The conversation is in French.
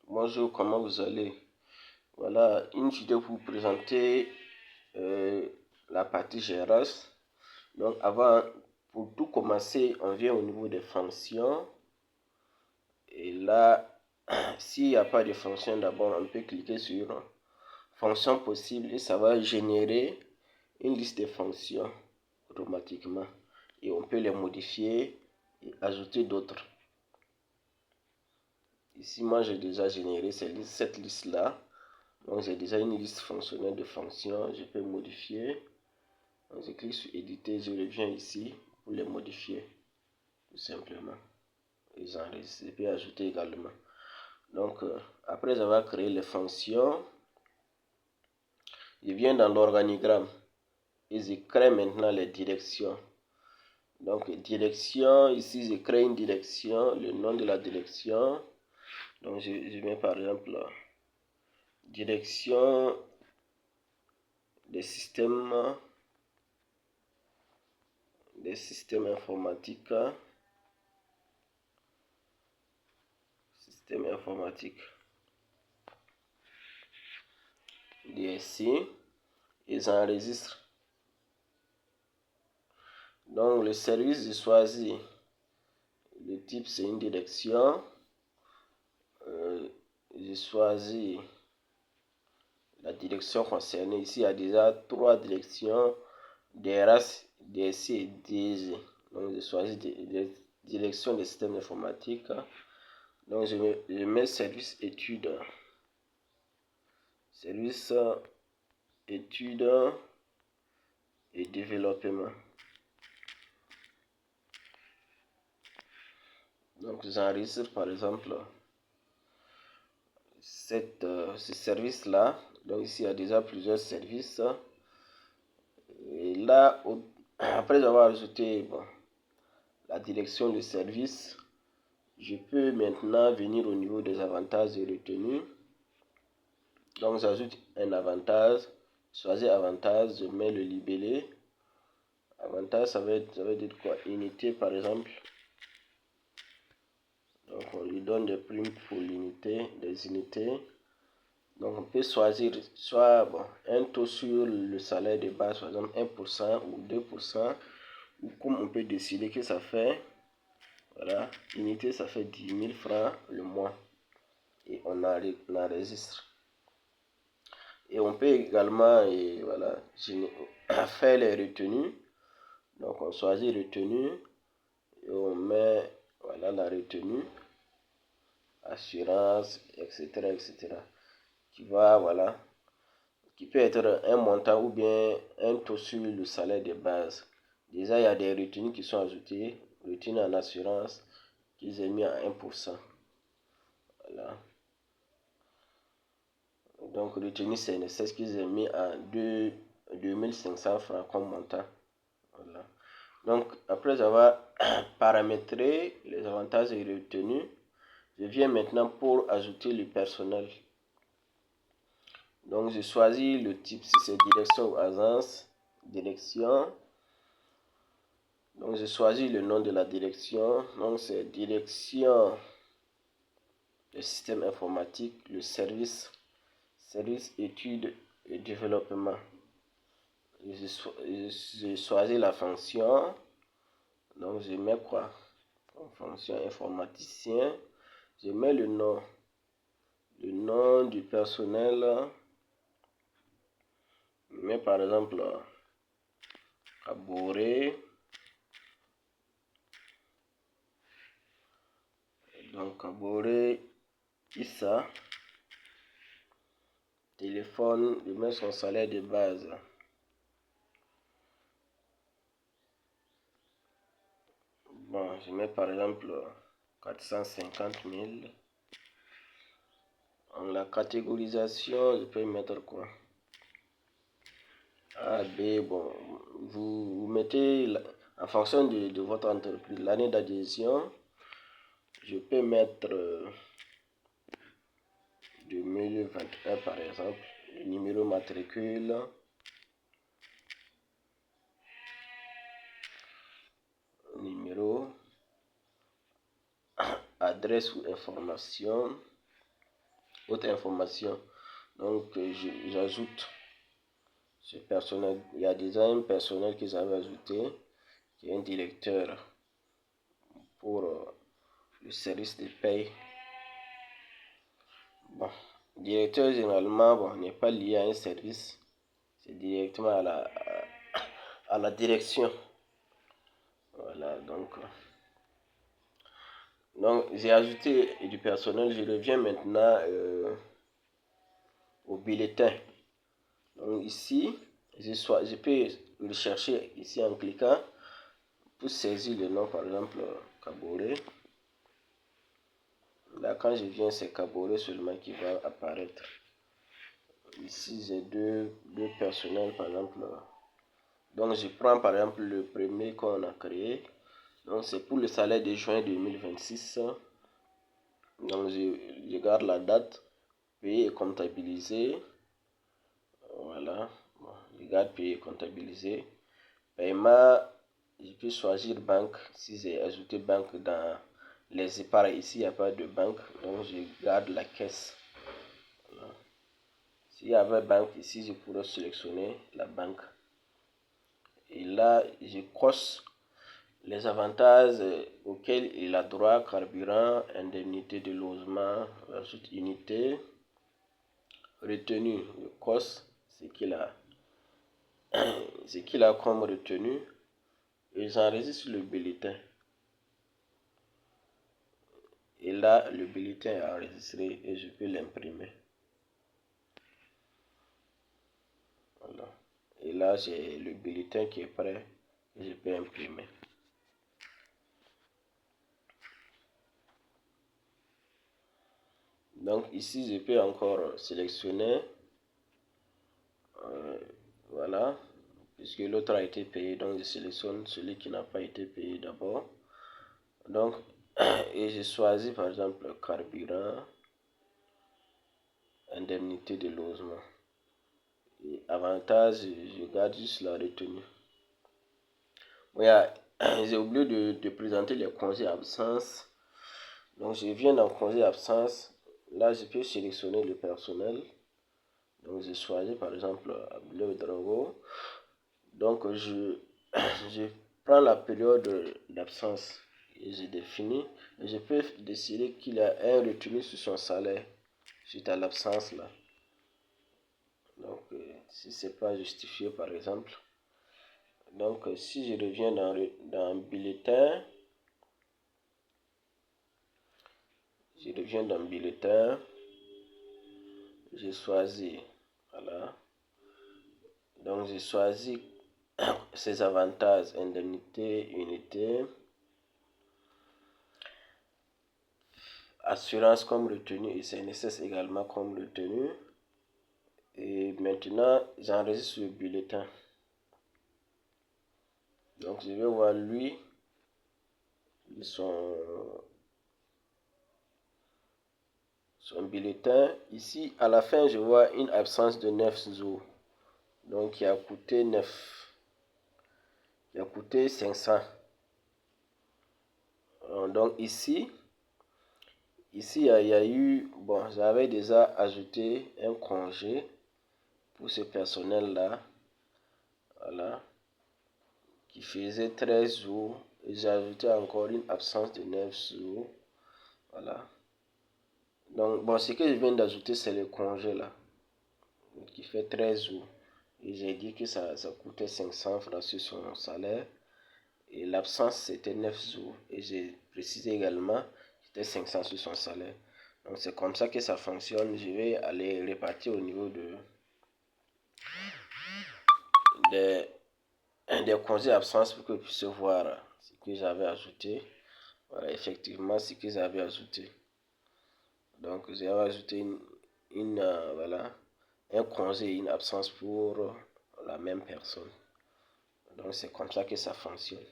Bonjour, comment vous allez? Voilà une vidéo pour vous présenter la partie GRS. Donc pour tout commencer, on vient au niveau des fonctions. Et là, s'il n'y a pas de fonction, d'abord on peut cliquer sur fonction possible et ça va générer une liste de fonctions automatiquement. Et on peut les modifier et ajouter d'autres. Ici, moi, j'ai déjà généré cette liste-là. Donc, j'ai déjà une liste fonctionnelle de fonctions. Je peux modifier. Donc, je clique sur éditer. Je reviens ici pour les modifier. Tout simplement. Et j'enregistre. Je peux ajouter également. Donc, après avoir créé les fonctions, je viens dans l'organigramme. Et je crée maintenant les directions. Donc, direction. Ici, je crée une direction. Le nom de la direction. Donc, je mets par exemple direction des systèmes informatiques. DSI. Et j'enregistre. Donc, le service, je choisis. Le type, c'est une direction. Je choisis la direction concernée. Ici, il y a déjà 3 directions, DRS, DSI et DG. Donc, je choisis direction des systèmes informatiques. Donc, je mets service études. Service études et développement. Donc, j'enregistre par exemple ce service-là. Donc, ici, il y a déjà plusieurs services. Et là, après avoir ajouté la direction du service, je peux maintenant venir au niveau des avantages et retenues. Donc, j'ajoute un avantage. Choisir avantage, je mets le libellé. Avantage, ça veut dire quoi? Unité, par exemple. Donc, on lui donne des primes pour l'unité, des unités. Donc, on peut choisir soit un taux sur le salaire de base, par exemple 1% ou 2%. Ou comme on peut décider que ça fait, voilà, unité, ça fait 10 000 francs le mois. Et on enregistre. Et on peut également faire les retenues. Donc, on choisit retenue et on met la retenue, assurance, etc. Qui peut être un montant ou bien un taux sur le salaire de base. Déjà, il y a des retenues qui sont ajoutées, retenues en assurance, qu'ils ont mis à 1%. Voilà. Donc, retenue CNSS qu'ils ont mis à 2500 francs comme montant. Voilà. Donc, après avoir paramétré les avantages et retenues, je viens maintenant pour ajouter le personnel. Donc, je choisis le type, si c'est direction ou agence, direction. Donc, je choisis le nom de la direction. Donc, c'est direction des systèmes informatiques, le service études et développement. Je choisis la fonction. Donc, je mets quoi? Fonction informaticien. Je mets le nom du personnel. Je mets par exemple Kaboré. Donc, Kaboré Issa. Téléphone, je mets son salaire de base. Bon, je mets par exemple 450 000. En la catégorisation, je peux mettre quoi? A, B, bon, vous mettez en fonction de votre entreprise, l'année d'adhésion. Je peux mettre 2021 par exemple, le numéro matricule. Numéro, adresse ou information. autre information. Donc, j'ajoute ce personnel. Il y a déjà un personnel que j'avais ajouté, qui est un directeur pour le service de paye. Bon, directeur généralement, bon, n'est pas lié à un service, c'est directement à la direction. Voilà, donc j'ai ajouté du personnel. Je reviens maintenant au bulletin. Donc ici, je peux le chercher ici en cliquant pour saisir le nom, par exemple Kaboré. Là, quand je viens, c'est Kaboré seulement qui va apparaître. Ici, j'ai deux personnels, par exemple. Donc, je prends par exemple le premier qu'on a créé. Donc, c'est pour le salaire de juin 2026. Donc, je garde la date, payer et comptabiliser. Voilà. Bon, je garde payer et comptabiliser. Paiement, je peux choisir banque. Si j'ai ajouté banque dans les épargnes, ici, il n'y a pas de banque. Donc, je garde la caisse. Voilà. S'il y avait banque ici, je pourrais sélectionner la banque. Et là, je coche les avantages auxquels il a droit: carburant, indemnité de logement, ensuite unité, retenue, le coche, ce qu'il a comme retenu, et j'enregistre le bulletin. Et là, le bulletin est enregistré et je peux l'imprimer. Voilà. Et là, j'ai le bulletin qui est prêt et je peux imprimer. Donc ici, je peux encore sélectionner. Voilà. Puisque l'autre a été payé, donc je sélectionne celui qui n'a pas été payé d'abord. Donc, et je choisis par exemple carburant, indemnité de logement. Et avantage, je garde juste la retenue. Bon, j'ai oublié de présenter les congés absence. Donc, je viens dans congé absence. Là, je peux sélectionner le personnel. Donc, je choisis par exemple Abdel Drago. Donc, je prends la période d'absence et je définis. Et je peux décider qu'il a un retenu sur son salaire suite à l'absence là. Donc, si c'est pas justifié par exemple. Donc, si je reviens dans bulletin, je choisis, voilà. Donc, je choisis ses avantages: indemnité, unité, assurance comme retenu et CNSS également comme retenu. Et maintenant, j'enregistre le bulletin. Donc, je vais voir lui, son bulletin. Ici, à la fin, je vois une absence de 9 jours. Donc, il a coûté 9. Il a coûté 500. Donc, ici, il y a eu, bon, j'avais déjà ajouté un congé pour ce personnel-là. Voilà. Qui faisait 13 jours. Et j'ai ajouté encore une absence de 9 jours. Voilà. Donc, bon, ce que je viens d'ajouter, c'est le congé là, qui fait 13 jours. Et j'ai dit que ça coûtait 500 francs sur son salaire. Et l'absence, c'était 9 jours. Et j'ai précisé également que c'était 500 sur son salaire. Donc, c'est comme ça que ça fonctionne. Je vais aller répartir au niveau des congés absence pour que vous puissiez voir ce que j'avais ajouté. Voilà, effectivement, ce que j'avais ajouté. Donc, j'ai ajouté voilà, un congé et une absence pour la même personne. Donc, c'est comme ça que ça fonctionne.